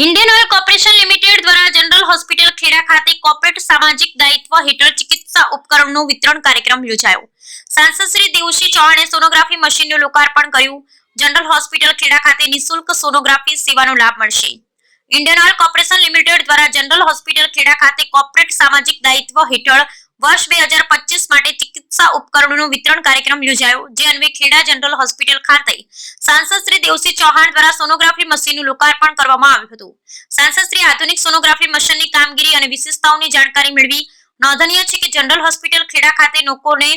Indian oil corporation limited દ્વારા general hospital Kheda ખાતે corporate સામાજિક દાયિત્વ હેઠળ ચિકિત્સા ઉપકરણનું વિતરણ કાર્યક્રમ યોજાયો. સાંસદ શ્રી દેવસિંહ ચૌહાણે સોનોગ્રાફી મશીનનું લોકાર્પણ કર્યું. જનરલ હોસ્પિટલ ખેડા ખાતે નિઃશુલ્ક સોનોગ્રાફી સેવાનો લાભ મળશે. ઇન્ડિયન ઓઇલ કોર્પોરેશન લિમિટેડ દ્વારા જનરલ હોસ્પિટલ ખેડા ખાતે કોર્પોરેટ સામાજિક દાયિત્વ હેઠળ વર્ષ 2025 માટે ચિકિત્સા ઉપકરણોનું વિતરણ કાર્યક્રમ યોજાયો, જે અન્વયે ખેડા જનરલ હોસ્પિટલ ખાતે સાંસદ શ્રી દેવસિંહ ચૌહાણ દ્વારા સોનોગ્રાફી મશીનનું લોકાર્પણ કરવામાં આવ્યું હતું. સાંસદ શ્રી આધુનિક સોનોગ્રાફી મશીનની કામગીરી અને વિશેષતાઓની જાણકારી મેળવી. નોંધનીય છે કે જનરલ હોસ્પિટલ ખેડા ખાતે લોકોને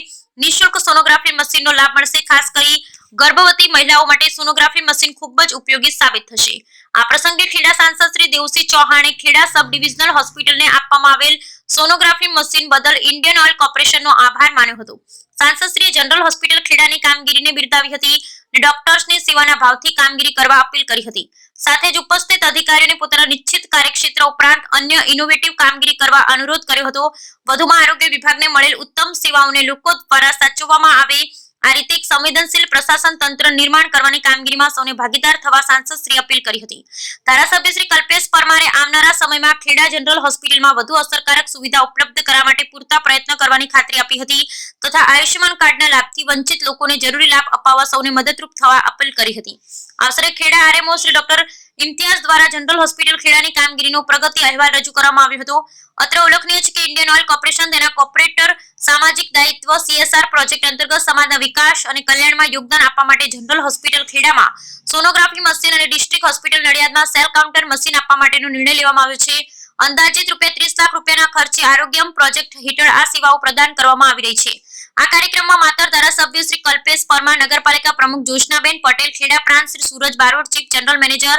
નિઃશુલ્ક સોનોગ્રાફી મશીનનો લાભ મળશે. ખાસ કરી ગર્ભવતી મહિલાઓ માટે સોનોગ્રાફી મશીન ખૂબ જ ઉપયોગી સાબિત થશે. આ પ્રસંગે ખેડા સાંસદ શ્રી દેવસિંહ ચૌહાણે ખેડા સબ ડિવિઝનલ હોસ્પિટલને આપવામાં આવેલ સોનોગ્રાફી મશીન બદલ ઇન્ડિયન ઓઇલ કોર્પોરેશનનો આભાર માન્યો હતો. સાંસદશ્રીએ જનરલ હોસ્પિટલ ખેડાની કામગીરીને બિરદાવી હતી અને ડોક્ટર્સને સેવાના ભાવથી કામગીરી કરવા અપીલ કરી હતી. સાથે જ ઉપસ્થિત અધિકારીઓને પોતાના નિશ્ચિત કાર્યક્ષેત્ર ઉપરાંત અન્ય ઇનોવેટિવ કામગીરી કરવા અનુરોધ કર્યો હતો. વધુમાં આરોગ્ય વિભાગને મળેલ ઉત્તમ સેવાઓને લોકો દ્વારા સાચવવામાં આવે, આ રીતે એક સંવેદનશીલ પ્રશાસન તંત્ર નિર્માણ કરવાની કામગીરીમાં સૌને ભાગીદાર થવા સાંસદશ્રી અપીલ કરી હતી. ધારાસભ્ય શ્રી કલ્પેશ પરમારે આવનારા સમયમાં ખેડા જનરલ હોસ્પિટલમાં વધુ અસરકારક સુવિધા ઉપલબ્ધ કરવા માટે પૂરતા પ્રયત્ન કરવાની ખાતરી આપી હતી તથા આયુષ્યમાન કાર્ડના લાભથી વંચિત લોકોને જરૂરી લાભ અપાવવા સૌને મદદરૂપ થવા અપીલ કરી હતી. અવસરે ખેડા આરએમઓ શ્રી ડોક્ટર ઇમ્તિયાઝ દ્વારા જનરલ હોસ્પિટલ ખેડાની કામગીરીનો પ્રગતિ અહેવાલ રજૂ કરવામાં આવ્યો હતો. અત્રે ઉલ્લેખનીય છે કે ઇન્ડિયન ઓઇલ કોર્પોરેશન તેના કોર્પોરેટર સામાજિક દાયિત્વ CSR પ્રોજેક્ટ અંતર્ગત સમાજના વિકાસ અને કલ્યાણમાં યોગદાન આપવા માટે જનરલ હોસ્પિટલ ખેડામાં સોનોગ્રાફી મશીન અને ડિસ્ટ્રિક્ટ હોસ્પિટલ નડિયાદમાં સેલ કાઉન્ટર મશીન આપવા માટેનો નિર્ણય લેવામાં આવ્યો છે. અંદાજિત ₹30 લાખ રૂપિયાના ખર્ચે આરોગ્યમ પ્રોજેક્ટ હેઠળ આ સેવાઓ પ્રદાન કરવામાં આવી રહી છે. આ કાર્યક્રમમાં માતર ધારાસભ્ય શ્રી કલ્પેશ પરમાર, નગરપાલિકા પ્રમુખ જોશનાબેન પટેલ, ખેડા પ્રાંત Shri Suraj Barot, chief general manager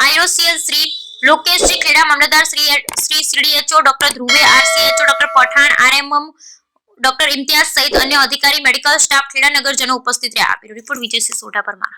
IOCL Shri Lokeshji, Kheda મામલતદાર Shri CDHO doctor Dhruve, RCHO doctor Pathan, RMO doctor Imtiyaz સહિત અન્ય અધિકારી, મેડિકલ સ્ટાફ, ખેડા નગરજનો ઉપસ્થિત રહ્યા. રિપોર્ટ વિજયસિંહ સોઢા પરમાર.